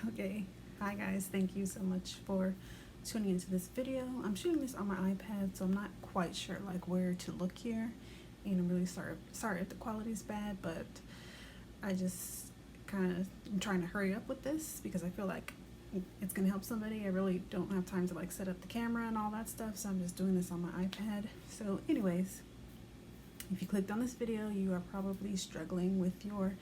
Okay, hi guys, thank you so much for tuning into this video. I'm shooting this on my iPad, so I'm not quite sure like where to look here, and I'm really sorry if the quality is bad, but I just kind of am trying to hurry up with this because I feel like it's gonna help somebody. I really don't have time to like set up the camera and all that stuff, so I'm just doing this on my iPad. So anyways, if you clicked on this video, you are probably struggling with your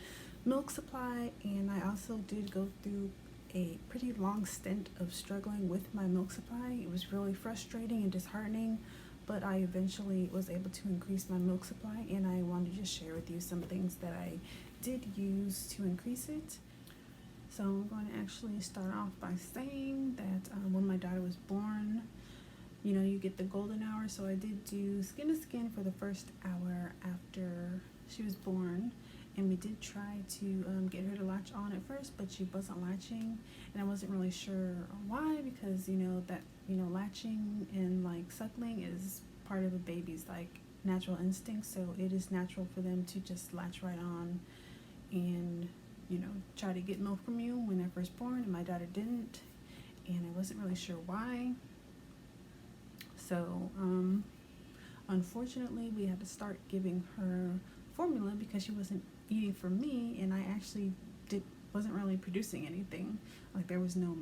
milk supply, and I also did go through a pretty long stint of struggling with my milk supply. It was really frustrating and disheartening, but I eventually was able to increase my milk supply, and I wanted to just share with you some things that I did use to increase it. So I'm going to actually start off by saying that when my daughter was born, you know, you get the golden hour, so I did do skin to skin for the first hour after she was born, and we did try to get her to latch on at first, but she wasn't latching, and I wasn't really sure why, because latching and like suckling is part of a baby's like natural instinct, so it is natural for them to just latch right on and try to get milk from you when they're first born, and my daughter didn't, and I wasn't really sure why. So unfortunately we had to start giving her formula because she wasn't eating from me, and I actually wasn't really producing anything. Like there was no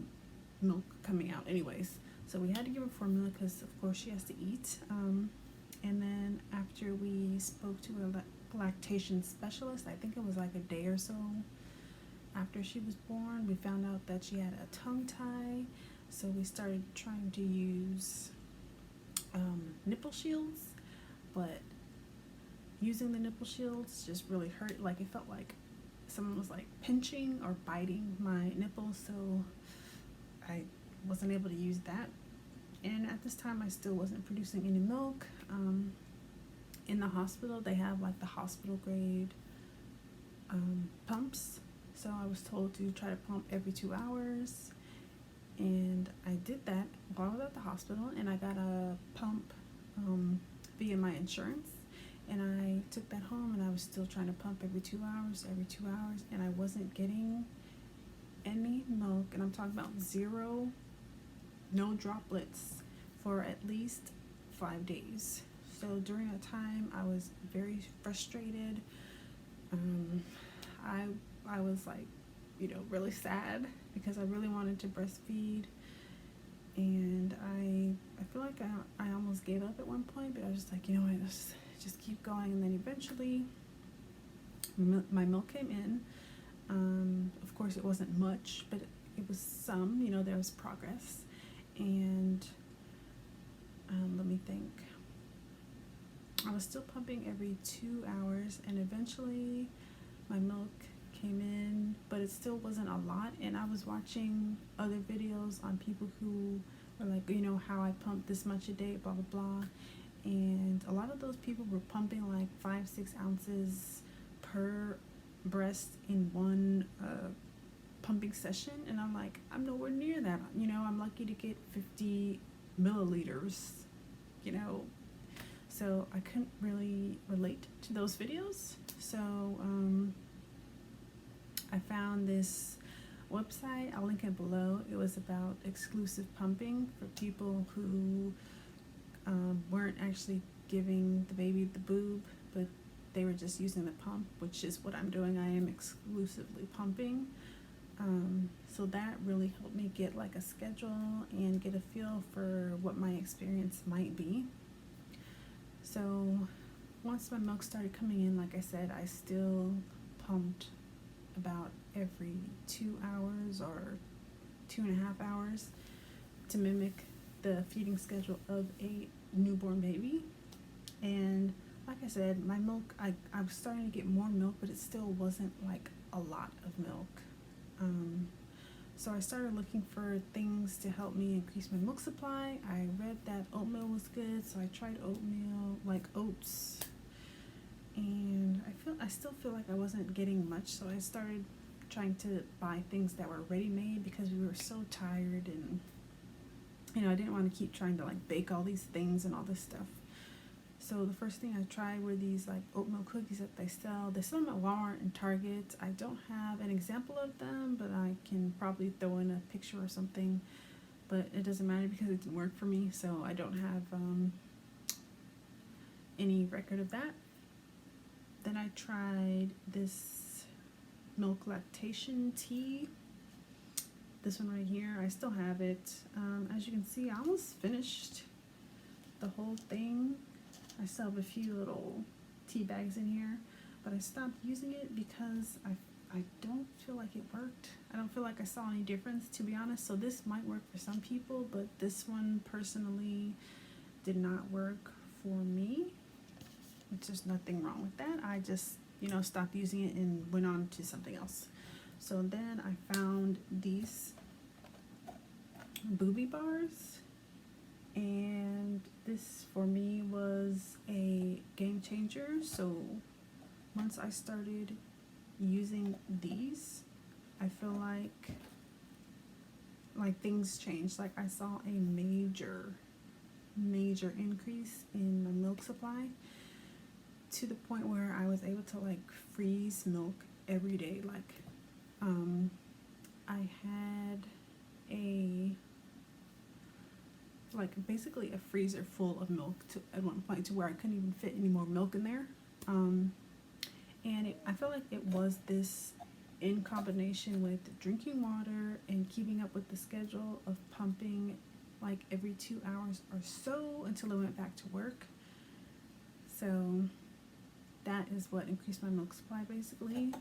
milk coming out anyways. So we had to give her formula because of course she has to eat. And then after we spoke to a lactation specialist, I think it was like a day or so after she was born, we found out that she had a tongue tie. So we started trying to use nipple shields, but using the nipple shields just really hurt. Like it felt like someone was like pinching or biting my nipples, so I wasn't able to use that. And at this time I still wasn't producing any milk. In the hospital they have like the hospital grade pumps, so I was told to try to pump every 2 hours, and I did that while I was at the hospital, and I got a pump via my insurance, and I took that home, and I was still trying to pump every 2 hours, and I wasn't getting any milk, and I'm talking about zero, no droplets for at least 5 days. So during that time I was very frustrated. I was like, really sad because I really wanted to breastfeed, and I feel like I almost gave up at one point, but I was just like, let's just keep going. And then eventually my milk came in. Of course it wasn't much, but it was some, there was progress. And let me think, I was still pumping every 2 hours, and eventually my milk came in, but it still wasn't a lot. And I was watching other videos on people who were like, how I pump this much a day, blah blah blah, and a lot of those people were pumping like 5-6 ounces per breast in one pumping session, and I'm like, I'm nowhere near that. I'm lucky to get 50 milliliters, so I couldn't really relate to those videos. So I found this website, I'll link it below. It was about exclusive pumping for people who weren't actually giving the baby the boob, but they were just using the pump, which is what I'm doing. I am exclusively pumping. So that really helped me get like a schedule and get a feel for what my experience might be. So once my milk started coming in, like I said, I still pumped about every 2 hours or 2.5 hours to mimic the feeding schedule of a newborn baby. And like I said, my milk, I was starting to get more milk, but it still wasn't like a lot of milk. So I started looking for things to help me increase my milk supply. I read that oatmeal was good, so I tried oatmeal, like oats, and I still feel like I wasn't getting much, so I started trying to buy things that were ready-made because we were so tired, and I didn't want to keep trying to like bake all these things and all this stuff. So the first thing I tried were these like oatmeal cookies that they sell. They sell them at Walmart and Target. I don't have an example of them, but I can probably throw in a picture or something. But it doesn't matter because it didn't work for me, so I don't have any record of that. Then I tried this milk lactation tea. This one right here, I still have it. As you can see, I almost finished the whole thing. I still have a few little tea bags in here, but I stopped using it because I don't feel like it worked. I don't feel like I saw any difference, to be honest. So this might work for some people, but this one personally did not work for me. There's just nothing wrong with that. I just, stopped using it and went on to something else. So then I found these Booby Bars, and this for me was a game changer. So once I started using these, I feel like things changed. Like I saw a major increase in my milk supply, to the point where I was able to like freeze milk every day. Like I had basically a freezer full of milk at one point, to where I couldn't even fit any more milk in there. And I feel like it was this in combination with drinking water and keeping up with the schedule of pumping like every 2 hours or so until I went back to work. So that is what increased my milk supply basically.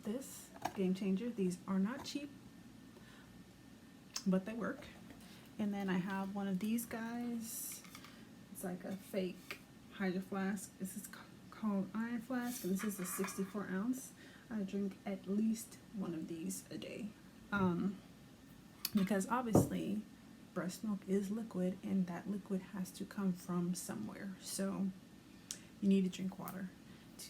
This game changer, these are not cheap, but they work. And then I have one of these guys. It's like a fake Hydro Flask. This is called Iron Flask, and this is a 64 ounce. I drink at least one of these a day, because obviously breast milk is liquid, and that liquid has to come from somewhere. So you need to drink water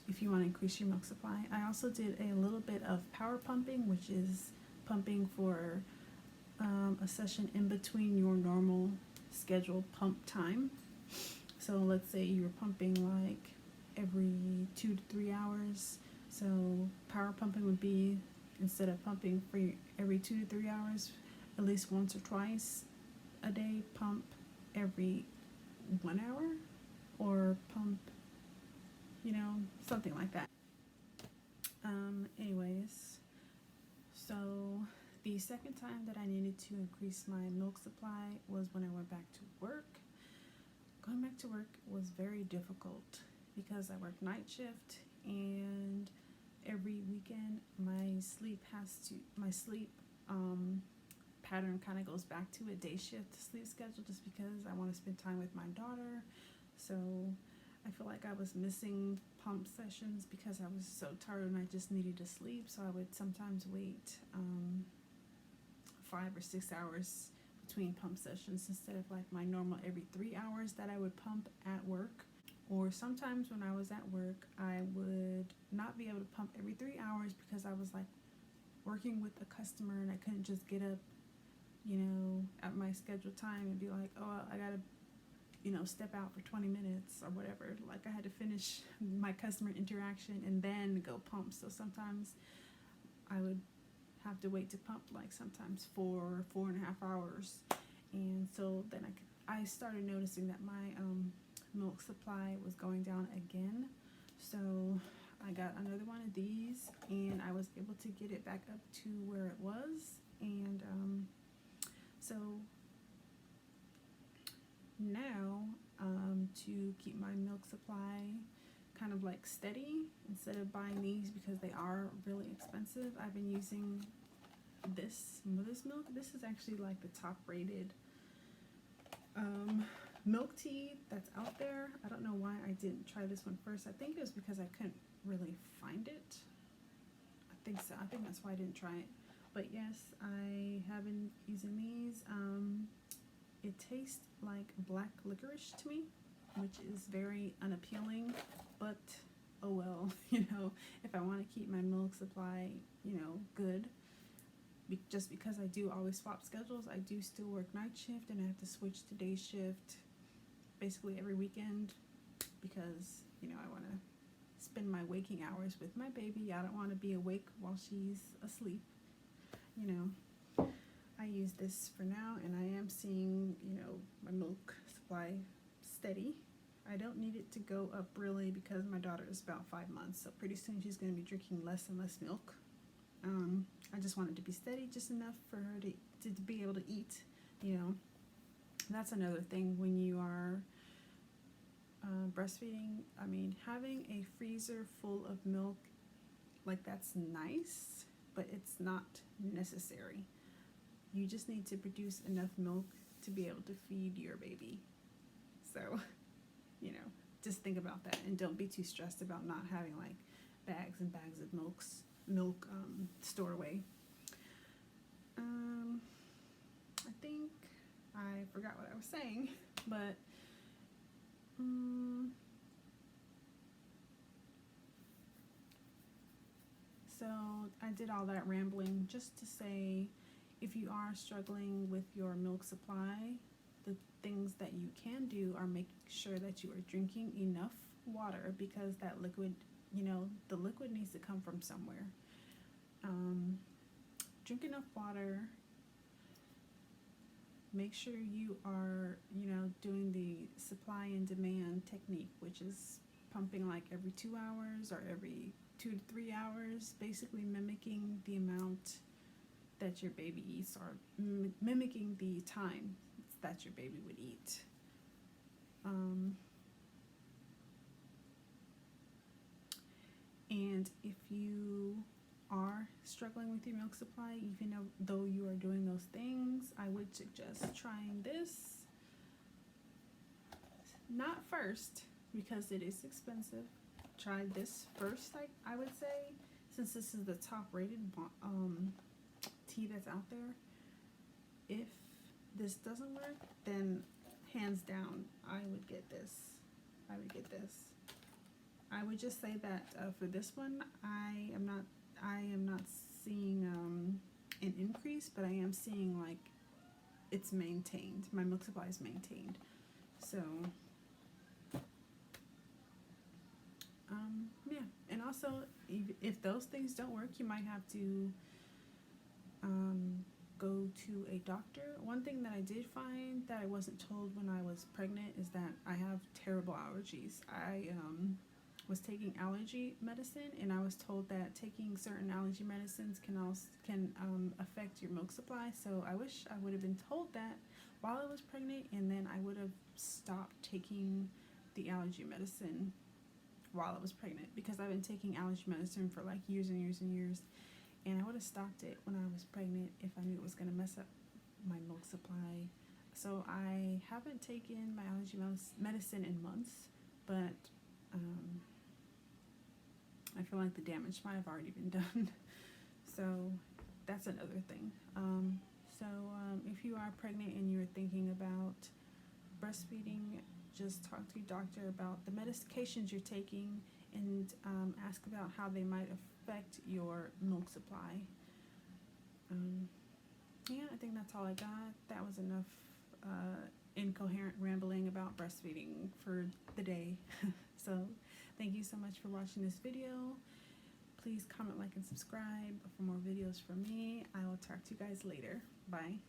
if you want to increase your milk supply. I also did a little bit of power pumping, which is pumping for a session in between your normal scheduled pump time. So let's say you're pumping like every 2 to 3 hours. So power pumping would be, instead of pumping for every 2 to 3 hours, at least once or twice a day, pump every 1 hour, or pump, something like that. Anyways, so the second time that I needed to increase my milk supply was when I went back to work. Going back to work was very difficult because I work night shift, and every weekend my sleep pattern kind of goes back to a day shift sleep schedule, just because I want to spend time with my daughter. So I feel like I was missing pump sessions because I was so tired and I just needed to sleep. So I would sometimes wait 5 or 6 hours between pump sessions, instead of like my normal every 3 hours that I would pump at work. Or sometimes when I was at work, I would not be able to pump every 3 hours because I was like working with a customer, and I couldn't just get up, at my scheduled time and be like, oh, I gotta, step out for 20 minutes or whatever. Like I had to finish my customer interaction and then go pump. So sometimes I would have to wait to pump, like sometimes 4.5 hours. And so then I started noticing that my milk supply was going down again. So I got another one of these, and I was able to get it back up to where it was. And so now, to keep my milk supply kind of like steady, instead of buying these because they are really expensive, I've been using this mother's milk. This is actually like the top rated milk tea that's out there. I don't know why I didn't try this one first. I think it was because I couldn't really find it. I think so. I think that's why I didn't try it. But yes, I have been using these. It tastes like black licorice to me, which is very unappealing, but oh well. If I want to keep my milk supply, good, just because I do always swap schedules. I do still work night shift, and I have to switch to day shift basically every weekend, because, you know, I want to spend my waking hours with my baby. I don't want to be awake while she's asleep, you know. I use this for now, and I am seeing, you know, my milk supply steady. I don't need it to go up really because my daughter is about 5 months, so pretty soon she's going to be drinking less and less milk. I just want it to be steady, just enough for her to be able to eat, you know. That's another thing when you are breastfeeding. I mean, having a freezer full of milk, like, that's nice, but it's not necessary. You just need to produce enough milk to be able to feed your baby. So, you know, just think about that, and don't be too stressed about not having like bags and bags of milk stored away. I think I forgot what I was saying, but so I did all that rambling just to say, if you are struggling with your milk supply, the things that you can do are make sure that you are drinking enough water, because that liquid, you know, the liquid needs to come from somewhere. Drink enough water. Make sure you are, you know, doing the supply and demand technique, which is pumping like every 2 hours or every 2 to 3 hours, basically mimicking the amount that your baby eats, or mimicking the time that your baby would eat. And if you are struggling with your milk supply, even though you are doing those things, I would suggest trying this. Not first, because it is expensive. Try this first, I would say, since this is the top rated tea that's out there. If this doesn't work, then hands down, I would get this. I would just say that for this one, I am not seeing an increase, but I am seeing like it's maintained. My milk supply is maintained. So yeah, and also if those things don't work, you might have to go to a doctor. One thing that I did find that I wasn't told when I was pregnant is that I have terrible allergies. I was taking allergy medicine, and I was told that taking certain allergy medicines can affect your milk supply. So I wish I would have been told that while I was pregnant, and then I would have stopped taking the allergy medicine while I was pregnant, because I've been taking allergy medicine for like years and years and years, and I would have stopped it when I was pregnant if I knew it was going to mess up my milk supply. So I haven't taken my allergy medicine in months, but I feel like the damage might have already been done. So that's another thing. If you are pregnant and you're thinking about breastfeeding, just talk to your doctor about the medications you're taking, and ask about how they might affect your milk supply. Yeah, I think that's all I got. That was enough incoherent rambling about breastfeeding for the day. So thank you so much for watching this video. Please comment, like, and subscribe for more videos from me. I will talk to you guys later. Bye.